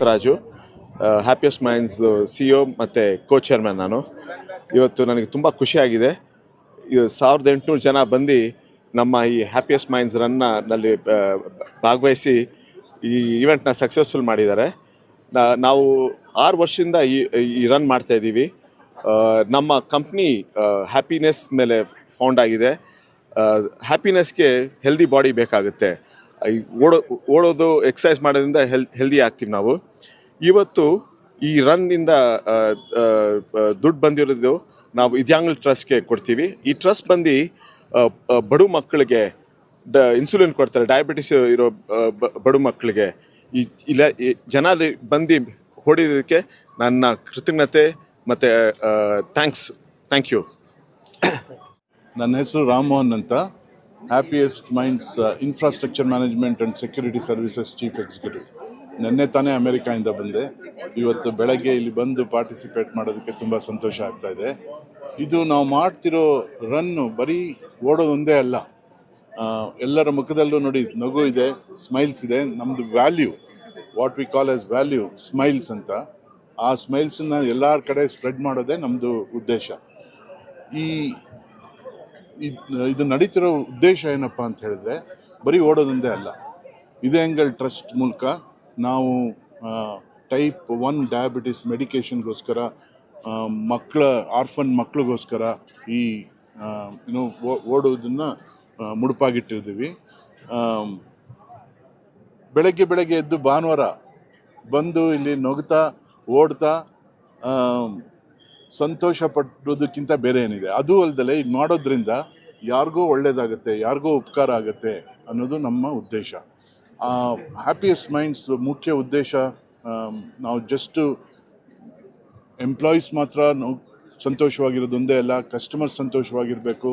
Kantharaju, happiest minds CEO ಮತ್ತು ಕೋ-ಚೇರ್ಮನ್ ನಾನು. ಇವತ್ತು ನನಗೆ ತುಂಬ ಖುಷಿಯಾಗಿದೆ. 1800 ಜನ ಬಂದು ನಮ್ಮ ಈ ಹ್ಯಾಪಿಯೆಸ್ಟ್ ಮೈಂಡ್ಸ್ ರನ್ನಲ್ಲಿ ಭಾಗವಹಿಸಿ ಈ ಇವೆಂಟ್ನ ಸಕ್ಸಸ್ಫುಲ್ ಮಾಡಿದ್ದಾರೆ. ನಾವು 6 ವರ್ಷದಿಂದ ಈ ರನ್ ಮಾಡ್ತಾಯಿದ್ದೀವಿ. ನಮ್ಮ ಕಂಪ್ನಿ ಹ್ಯಾಪಿನೆಸ್ ಮೇಲೆ ಫೌಂಡ್ ಆಗಿದೆ. ಹ್ಯಾಪಿನೆಸ್ಗೆ ಹೆಲ್ದಿ ಬಾಡಿ ಬೇಕಾಗುತ್ತೆ. ಓಡೋದು ಎಕ್ಸಸೈಸ್ ಮಾಡೋದ್ರಿಂದ ಹೆಲ್ದಿ ಆಗ್ತೀವಿ ನಾವು. ಇವತ್ತು ಈ ರನ್ನಿಂದ ದುಡ್ಡು ಬಂದಿರೋದು ನಾವು ಇದ್ಯಾಂಗಲ್ ಟ್ರಸ್ಟ್ಗೆ ಕೊಡ್ತೀವಿ. ಈ ಟ್ರಸ್ಟ್ ಬಂದು ಬಡ ಮಕ್ಕಳಿಗೆ ಇನ್ಸುಲಿನ್ ಕೊಡ್ತಾರೆ, ಡಯಾಬಿಟಿಸ್ ಇರೋ ಬಡ ಮಕ್ಕಳಿಗೆ. ಇಲ್ಲ ಜನ ಬಂದು ಹೊಡಿಯೋದಕ್ಕೆ ನನ್ನ ಕೃತಜ್ಞತೆ ಮತ್ತು ಥ್ಯಾಂಕ್ ಯು. ನನ್ನ ಹೆಸರು ರಾಮಮೋಹನ್ ಅಂತ, happiest minds infrastructure management and security services chief executive. ನಿನ್ನೆ ತಾನೇ ಅಮೆರಿಕಾಯಿಂದ ಬಂದೆ. ಇವತ್ತು ಬೆಳಗ್ಗೆ ಇಲ್ಲಿ ಬಂದು ಪಾರ್ಟಿಸಿಪೇಟ್ ಮಾಡೋದಕ್ಕೆ ತುಂಬ ಸಂತೋಷ ಆಗ್ತಾಯಿದೆ. ಇದು ನಾವು ಮಾಡ್ತಿರೋ ರನ್ನು ಬರೀ ಓಡೋದೊಂದೇ ಅಲ್ಲ, ಎಲ್ಲರ ಮುಖದಲ್ಲೂ ನೋಡಿ ನಗು ಇದೆ, ಸ್ಮೈಲ್ಸ್ ಇದೆ. ನಮ್ಮದು value, what we call as value, smiles ಅಂತ. ಆ ಸ್ಮೈಲ್ಸನ್ನು ಎಲ್ಲರ ಕಡೆ ಸ್ಪ್ರೆಡ್ ಮಾಡೋದೇ ನಮ್ಮದು ಉದ್ದೇಶ. ಇದು ನಡೀತಿರೋ ಉದ್ದೇಶ ಏನಪ್ಪ ಅಂತ ಹೇಳಿದ್ರೆ ಬರೀ ಓಡೋದೊಂದೇ ಅಲ್ಲ. ಇದ್ಯಾಂಗಲ್ ಟ್ರಸ್ಟ್ ಮೂಲಕ ನಾವು ಟೈಪ್ 1 ಡಯಾಬಿಟಿಸ್ ಮೆಡಿಕೇಷನ್ಗೋಸ್ಕರ, ಆರ್ಫನ್ ಮಕ್ಕಳಿಗೋಸ್ಕರ ಈ ಓಡೋದನ್ನು ಮುಡುಪಾಗಿಟ್ಟಿರ್ತೀವಿ. ಬೆಳಗ್ಗೆ ಎದ್ದು ಭಾನುವಾರ ಬಂದು ಇಲ್ಲಿ ನಗುತ್ತಾ ಓಡ್ತಾ ಸಂತೋಷ ಪಡೋದಕ್ಕಿಂತ ಬೇರೆ ಏನಿದೆ. ಅದು ಅಲ್ಲದೆ ಇದು ಮಾಡೋದ್ರಿಂದ ಯಾರಿಗೂ ಒಳ್ಳೆಯದಾಗುತ್ತೆ, ಯಾರಿಗೂ ಉಪಕಾರ ಆಗುತ್ತೆ ಅನ್ನೋದು ನಮ್ಮ ಉದ್ದೇಶ. ಹ್ಯಾಪಿಯೆಸ್ಟ್ ಮೈಂಡ್ಸ್ ಮುಖ್ಯ ಉದ್ದೇಶ ನಾವು ಜಸ್ಟು ಎಂಪ್ಲಾಯೀಸ್ ಮಾತ್ರ ಸಂತೋಷವಾಗಿರೋದೊಂದೇ ಅಲ್ಲ, ಕಸ್ಟಮರ್ಸ್ ಸಂತೋಷವಾಗಿರಬೇಕು,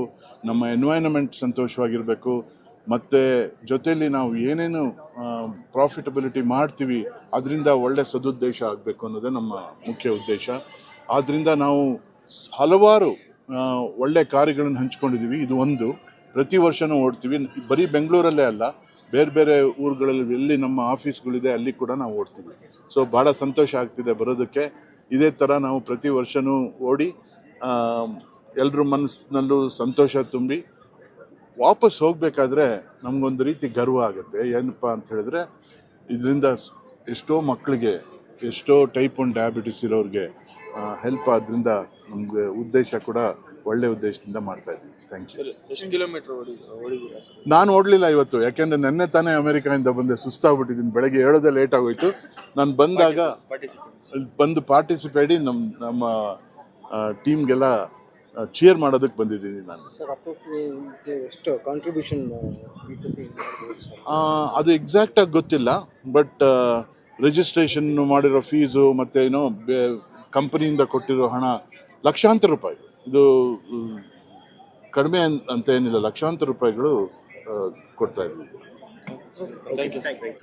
ನಮ್ಮ ಎನ್ವೈರನ್ಮೆಂಟ್ ಸಂತೋಷವಾಗಿರಬೇಕು, ಮತ್ತು ಜೊತೆಯಲ್ಲಿ ನಾವು ಏನೇನು ಪ್ರಾಫಿಟಬಿಲಿಟಿ ಮಾಡ್ತೀವಿ ಅದರಿಂದ ಒಳ್ಳೆ ಸದುದ್ದೇಶ ಆಗಬೇಕು ಅನ್ನೋದೇ ನಮ್ಮ ಮುಖ್ಯ ಉದ್ದೇಶ. ಆದ್ದರಿಂದ ನಾವು ಹಲವಾರು ಒಳ್ಳೆ ಕಾರ್ಯಗಳನ್ನು ಹಂಚ್ಕೊಂಡಿದ್ದೀವಿ. ಇದು ಒಂದು ಪ್ರತಿ ವರ್ಷವೂ ಓಡ್ತೀವಿ. ಬರೀ ಬೆಂಗಳೂರಲ್ಲೇ ಅಲ್ಲ, ಬೇರೆ ಊರುಗಳಲ್ಲಿ ಎಲ್ಲಿ ನಮ್ಮ ಆಫೀಸ್ಗಳಿದೆ ಅಲ್ಲಿ ಕೂಡ ನಾವು ಓಡ್ತೀವಿ. ಸೊ ಭಾಳ ಸಂತೋಷ ಆಗ್ತಿದೆ ಬರೋದಕ್ಕೆ. ಇದೇ ಥರ ನಾವು ಪ್ರತಿ ವರ್ಷವೂ ಓಡಿ ಎಲ್ಲರ ಮನಸ್ಸಿನಲ್ಲೂ ಸಂತೋಷ ತುಂಬಿ ವಾಪಸ್ ಹೋಗಬೇಕಾದ್ರೆ ನಮಗೊಂದು ರೀತಿ ಗರ್ವ ಆಗುತ್ತೆ. ಏನಪ್ಪ ಅಂತ ಹೇಳಿದ್ರೆ ಇದರಿಂದ ಎಷ್ಟೋ ಮಕ್ಕಳಿಗೆ, ಎಷ್ಟೋ ಟೈಪ್ 1 ಡಯಾಬಿಟಿಸ್ ಇರೋರಿಗೆ ಹೆಲ್ಪ್ ಆದ್ದರಿಂದ ನಮಗೆ ಉದ್ದೇಶ ಕೂಡ ಒಳ್ಳೆ ಉದ್ದೇಶದಿಂದ ಮಾಡ್ತಾಯಿದ್ದೀವಿ. Thank you. ಎಷ್ಟು ಕಿಲೋಮೀಟರ್ ಓಡಿದ್ದೀರಾ ಸರ್? ನಾನು ಓಡಲಿಲ್ಲ ಇವತ್ತು, ಯಾಕೆಂದರೆ ನೆನ್ನೆ ತಾನೇ ಅಮೆರಿಕಾದಿಂದ ಬಂದೆ, ಸುಸ್ತಾಗ್ಬಿಟ್ಟಿದ್ದೀನಿ. ಬೆಳಗ್ಗೆ ಹೇಳೋದೇ ಲೇಟ್ ಆಗೋಯ್ತು. ನಾನು ಬಂದಾಗ ಬಂದು ಪಾರ್ಟಿಸಿಪೇಟಿ ನಮ್ಮ ಟೀಮ್ಗೆಲ್ಲ ಚೀರ್ ಮಾಡೋದಕ್ಕೆ ಬಂದಿದ್ದೀನಿ ನಾನು. ಎಷ್ಟು ಕಾಂಟ್ರಿಬ್ಯೂಷನ್ ಅದು ಎಕ್ಸಾಕ್ಟಾಗಿ ಗೊತ್ತಿಲ್ಲ, ಬಟ್ ರಿಜಿಸ್ಟ್ರೇಷನ್ ಮಾಡಿರೋ ಫೀಸು ಮತ್ತು ಕಂಪನಿಯಿಂದ ಕೊಟ್ಟಿರೋ ಹಣ ಲಕ್ಷಾಂತರ ರೂಪಾಯಿ. ಇದು ಕಡಿಮೆ ಅಂತ ಏನಿಲ್ಲ, ಲಕ್ಷಾಂತರ ರೂಪಾಯಿಗಳು ಕೊಡ್ತಾ ಇದ್ದೀವಿ.